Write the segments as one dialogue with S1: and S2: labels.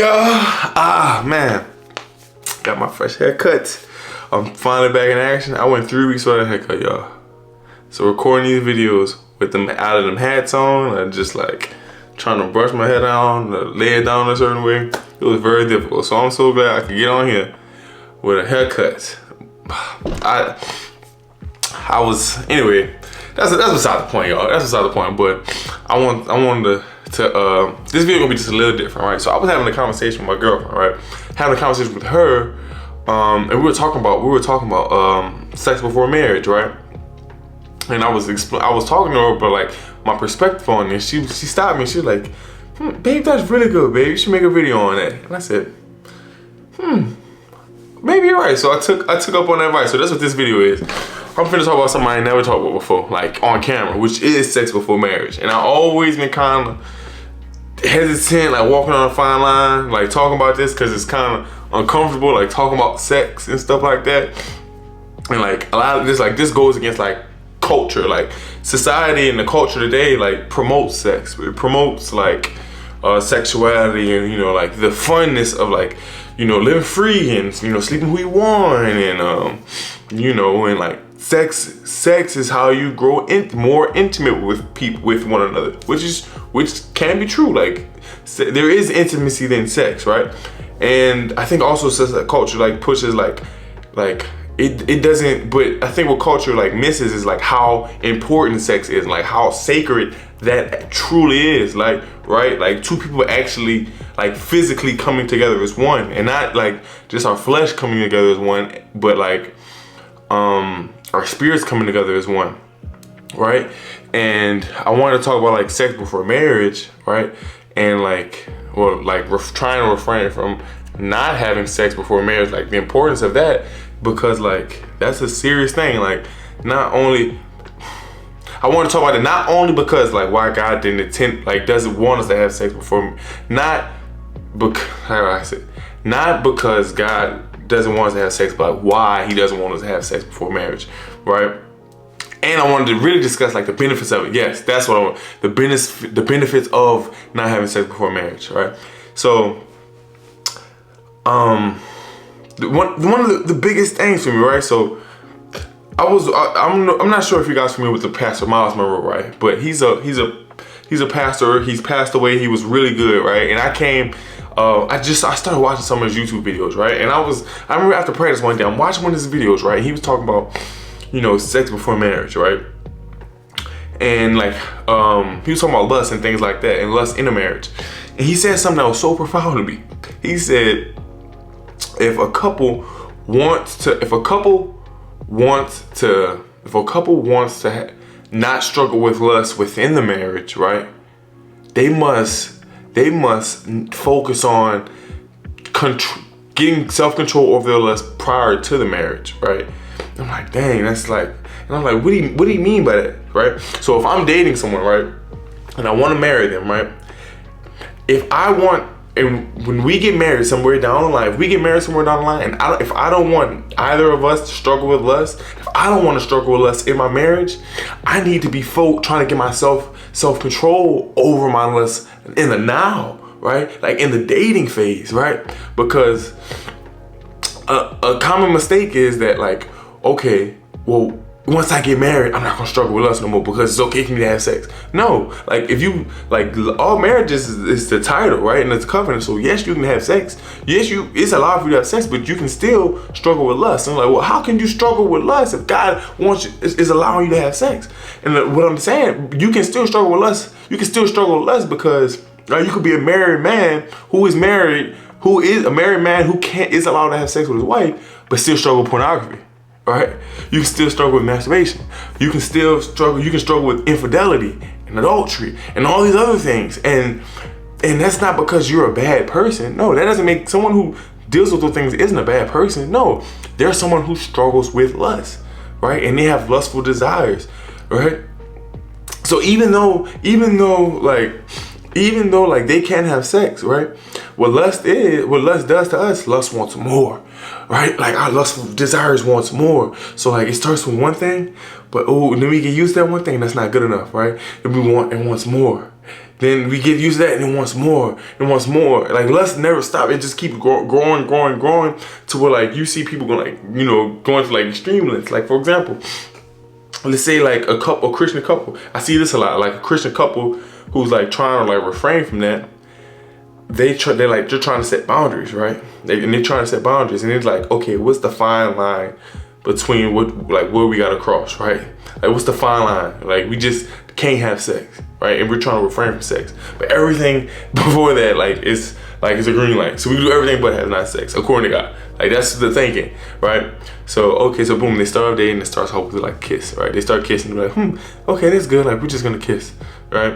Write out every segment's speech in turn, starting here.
S1: up, y'all? Man, got my fresh haircut. I'm finally back in action. I went 3 weeks without a haircut, y'all. So recording these videos with them out of them hats on, and just like trying to brush my hair down, lay it down a certain way, it was very difficult. So I'm so glad I could get on here with a haircut. Anyway, that's beside the point, y'all. That's beside the point. But I wanted to this video gonna be just a little different, right? So I was having a conversation with my girlfriend, right? Having a conversation with her, and we were talking about sex before marriage, right? And I was talking to her about like my perspective on this. She stopped me. She was like, "Babe, that's really good, babe. You should make a video on that." And I said, maybe you're right. So I took up on that advice. So that's what this video is. I'm finna talk about something I ain't never talked about before, like on camera, which is sex before marriage. And I've always been kind of hesitant, like walking on a fine line, like talking about this, because it's kind of uncomfortable, like talking about sex and stuff like that. And like a lot of this goes against like culture, like society and the culture today, like promotes sex. It promotes like sexuality and, you know, like the funness of like, you know, living free and, you know, sleeping who you want and, you know, and like sex is how you grow more intimate with people, with one another, which can be true. Like there is intimacy than sex, right? And I think also since that culture like pushes like it doesn't, but I think what culture like misses is like how important sex is, like how sacred that truly is, like, right? Like two people actually like physically coming together as one, and not like just our flesh coming together as one, but like our spirits coming together as one, right? And I wanted to talk about like sex before marriage, right? And like, well, like trying to refrain from not having sex before marriage, like the importance of that, because like that's a serious thing. Like not only, I want to talk about it not only because like why God doesn't want us to have sex before, not because God doesn't want us to have sex, but like why he doesn't want us to have sex before marriage, right? And I wanted to really discuss like the benefits of it. Yes, that's what I want. The benefits of not having sex before marriage, right? So, one of the biggest things for me, right? So, I'm not sure if you guys are familiar with the pastor Miles Monroe, right? But he's a pastor. He's passed away. He was really good, right? And I started watching some of his YouTube videos, right? And I remember after practice one day, I'm watching one of his videos, right? He was talking about, you know, sex before marriage, right? And like, he was talking about lust and things like that, and lust in a marriage. And he said something that was so profound to me. He said, if a couple wants to not struggle with lust within the marriage, right? They must focus on getting self-control over their lust prior to the marriage, right? I'm like, dang, that's like, and I'm like, what do you mean by that, right? So if I'm dating someone, right, and I want to marry them, right? And when we get married somewhere down the line, and if I don't want either of us to struggle with lust, if I don't want to struggle with lust in my marriage, I need to be trying to get myself self-control over my lust in the now, right? Like in the dating phase, right? Because a common mistake is that like, okay, well, once I get married, I'm not gonna struggle with lust no more because it's okay for me to have sex. No, like if you, like all marriages is the title, right? And it's a covenant. So yes, you can have sex. Yes, it's allowed for you to have sex, but you can still struggle with lust. And I'm like, well, how can you struggle with lust if God is allowing you to have sex? And what I'm saying, you can still struggle with lust. You can still struggle with lust because you could be a married man who is a married man who is allowed to have sex with his wife, but still struggle with pornography. Right? You can still struggle with masturbation. You can struggle with infidelity and adultery and all these other things. And that's not because you're a bad person. No, that doesn't make someone who deals with those things isn't a bad person. No, there's someone who struggles with lust, right? And they have lustful desires, right? So even though like they can't have sex, right? What lust does to us, lust wants more. right? Like our lustful desires wants more. So like it starts with one thing, but then we get used to that one thing, that's not good enough, right? Then we want and wants more. Then we get used to that and it wants more and wants more. Like lust never stop. It just keeps growing to where like you see people going like, going to like extreme lengths. Like for example, let's say like a Christian couple. I see this a lot. Like a Christian couple who's like trying to like refrain from that. They're trying to set boundaries, right? They're trying to set boundaries, and it's like, okay, what's the fine line between where we gotta cross, right? Like, what's the fine line? Like, we just can't have sex, right? And we're trying to refrain from sex, but everything before that, it's a green light. So we do everything but have not sex, according to God. Like that's the thinking, right? So okay, so boom, they start dating. It starts hopefully like kiss, right? They start kissing, they're like, okay, that's good. Like we're just gonna kiss, right?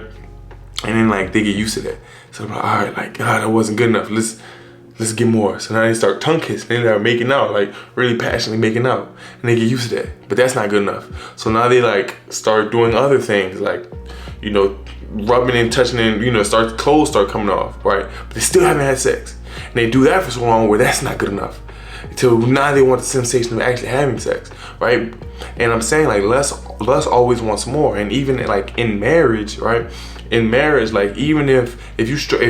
S1: And then like they get used to that. So they're like, all right, like God, that wasn't good enough. Let's get more. So now they start tongue kissing. They start making out, like really passionately making out, and they get used to that. But that's not good enough. So now they like start doing other things, like rubbing and touching, and clothes start coming off, right? But they still haven't had sex, and they do that for so long where that's not good enough. Till now they want the sensation of actually having sex, right? And I'm saying like lust always wants more, and even like in marriage, right? In marriage, like even if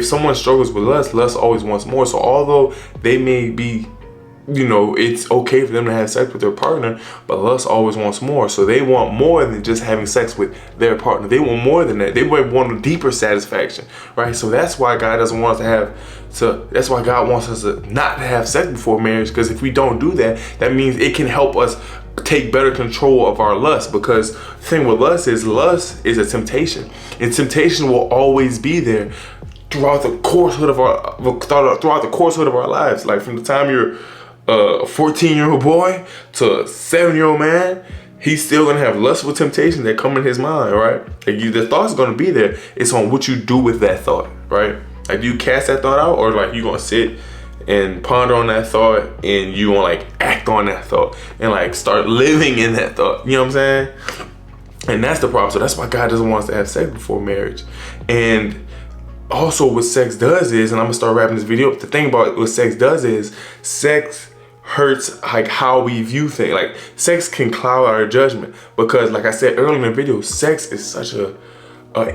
S1: someone struggles with lust always wants more. So although they may be, it's okay for them to have sex with their partner, but lust always wants more. So they want more than just having sex with their partner. They want more than that. They want a deeper satisfaction, right? So that's why God doesn't want us that's why God wants us to not have sex before marriage, because if we don't do that, that means it can help us take better control of our lust. Because the thing with lust is a temptation, and temptation will always be there throughout the coursehood of our lives. Like from the time you're a 14-year-old boy to a 7-year-old man, he's still gonna have lustful temptations that come in his mind, right? Like the thought's gonna be there. It's on what you do with that thought, right? Like, do you cast that thought out, or like you gonna sit and ponder on that thought, and you gonna like act on that thought and like start living in that thought? You know what I'm saying? And that's the problem. So that's why God doesn't want us to have sex before marriage. And also what sex does is, and I'm gonna start wrapping this video up, the thing about what sex does is sex hurts like how we view things. Like sex can cloud our judgment, because like I said earlier in the video, sex is such a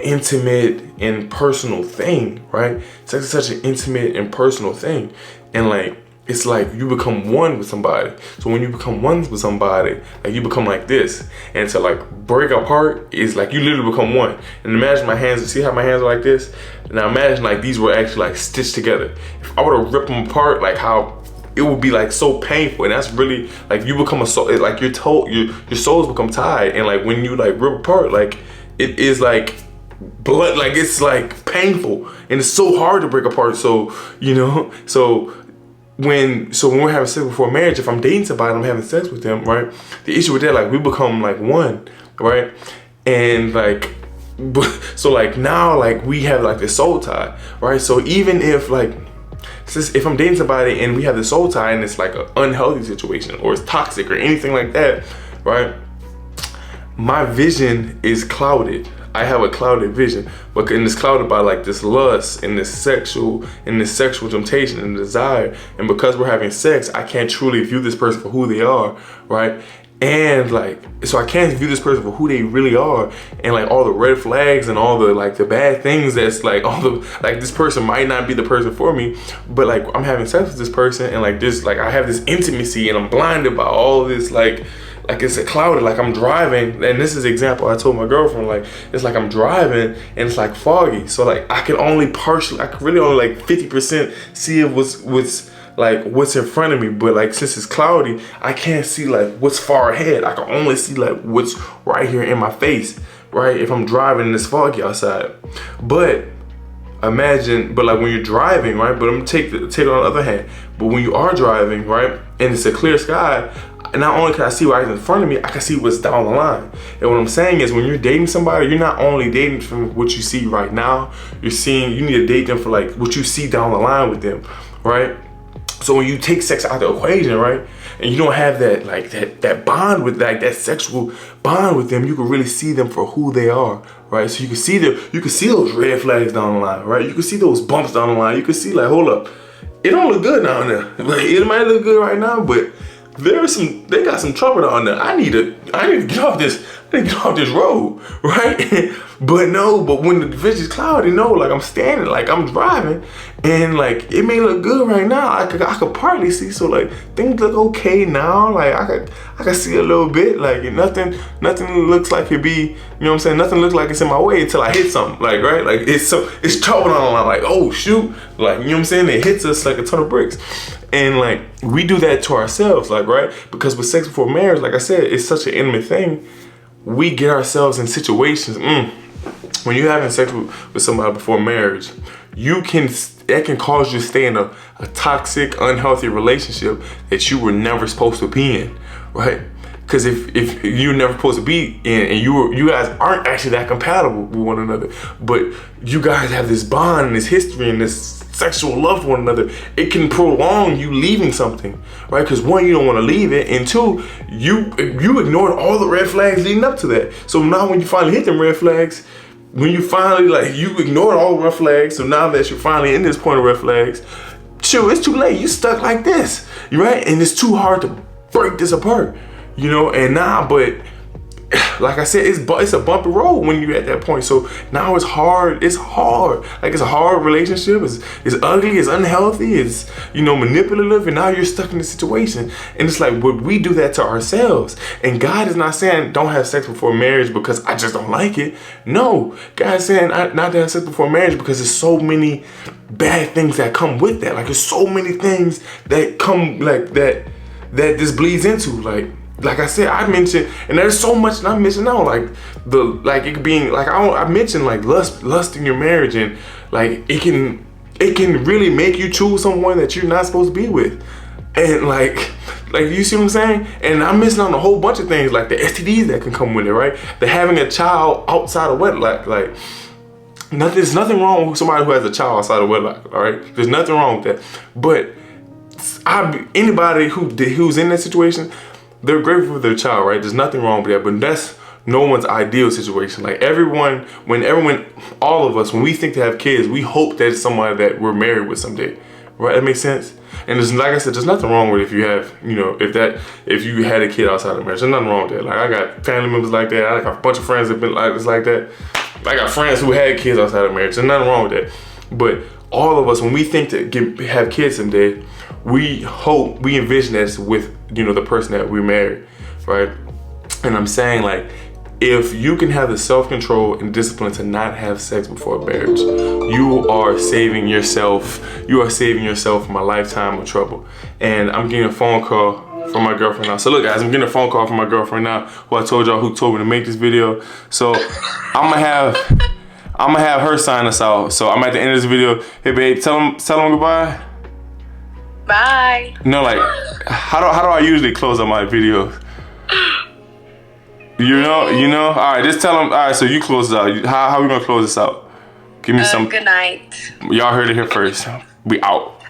S1: intimate and personal thing, right? Sex is such an intimate and personal thing, and like it's like you become one with somebody. So when you become one with somebody, like you become like this, and to like break apart is like you literally become one. And imagine my hands. See how my hands are like this? Now imagine like these were actually like stitched together. If I were to rip them apart, like how it would be like so painful. And that's really like you become a soul. Like your souls become tied, and like when you like rip apart, like it is like blood. Like it's like painful, and it's so hard to break apart. So when we're having sex before marriage, if I'm dating somebody and I'm having sex with them, right? The issue with that, like we become like one, right? And like, so like now like we have like this soul tie, right? So even if like, if I'm dating somebody and we have the soul tie and it's like an unhealthy situation or it's toxic or anything like that, right? My vision is clouded. I have a clouded vision, and it's clouded by like this lust and this sexual temptation and desire. And because we're having sex, I can't truly view this person for who they are, right? And like, so I can't view this person for who they really are, and like all the red flags and all the like the bad things that's like all the like this person might not be the person for me, but like I'm having sex with this person, and like this like I have this intimacy, and I'm blinded by all this like it's a clouded, like I'm driving, and this is the example I told my girlfriend, like it's like I'm driving and it's like foggy, so like I can really only like 50% see what's in front of me. But like since it's cloudy, I can't see like what's far ahead. I can only see like what's right here in my face, right? If I'm driving and it's foggy outside. But imagine, but like when you're driving, right? But I'm gonna take it on the other hand. But when you are driving, right, and it's a clear sky, not only can I see what's in front of me, I can see what's down the line. And what I'm saying is, when you're dating somebody, you're not only dating from what you see right now, you need to date them for like what you see down the line with them, right? So when you take sex out of the equation, right, and you don't have that like that bond with that sexual bond with them, you can really see them for who they are, right? So you can see those red flags down the line, right? You can see those bumps down the line. You can see like, hold up, it don't look good down there. Like, it might look good right now, but they got some trouble down there. I need to get off this. I need to get off this road, right? but when the vision's cloudy, like I'm standing, like I'm driving, and like it may look good right now. I could partly see, so like things look okay now. Like I could see a little bit. Like nothing looks like it be. You know what I'm saying? Nothing looks like it's in my way until I hit something. Like right? Like it's trouble on the line. Like oh shoot! Like you know what I'm saying? It hits us like a ton of bricks. And like we do that to ourselves, like right? Because with sex before marriage, like I said, it's such an intimate thing. We get ourselves in situations. When you're having sex with somebody before marriage, that can cause you to stay in a toxic, unhealthy relationship that you were never supposed to be in, right? Because if you're never supposed to be in, and you guys aren't actually that compatible with one another, but you guys have this bond and this history and this sexual love for one another, it can prolong you leaving something, right? Because one, you don't want to leave it, and two, you ignored all the red flags leading up to that. So now when you finally hit them red flags, when you finally you ignored all the red flags, so now that you're finally in this point of red flags, shoot, it's too late. You stuck like this, right? And it's too hard to break this apart, and now, but like I said, it's a bumpy road when you're at that point. So now it's hard. Like it's a hard relationship. It's ugly. It's unhealthy. It's manipulative. And now you're stuck in this situation. And it's like, would we do that to ourselves? And God is not saying don't have sex before marriage because I just don't like it. No, God is saying not to have sex before marriage because there's so many bad things that come with that. Like there's so many things that come like that this bleeds into like I said, I mentioned, and there's so much that I'm missing out. Like it being like I mentioned like lust in your marriage, and like it can really make you choose someone that you're not supposed to be with, and like you see what I'm saying? And I'm missing on a whole bunch of things like the STDs that can come with it, right? The having a child outside of wedlock, like there's nothing wrong with somebody who has a child outside of wedlock, all right? There's nothing wrong with that, but anybody who's in that situation, they're grateful for their child, right? There's nothing wrong with that, but that's no one's ideal situation. Like all of us, when we think to have kids, we hope that it's somebody that we're married with someday, right? That makes sense? And there's, like I said, there's nothing wrong with if you have, if you had a kid outside of marriage, there's nothing wrong with that. Like I got family members like that. I got a bunch of friends that have been like that. I got friends who had kids outside of marriage. There's nothing wrong with that. But all of us, when we think to have kids someday, we envision this with, the person that we marry, right? And I'm saying like, if you can have the self-control and discipline to not have sex before marriage, you are saving yourself from a lifetime of trouble. And I'm getting a phone call from my girlfriend now. So look guys, I'm getting a phone call from my girlfriend now, who I told y'all who told me to make this video. So I'm gonna have her sign us out. So I'm at the end of this video. Hey babe, tell them goodbye.
S2: Bye.
S1: No, like how do I usually close on my videos? You know? All right, just tell them. All right, so you close it out. How are we gonna close this out? Give me some.
S2: Good night.
S1: Y'all heard it here first. We out.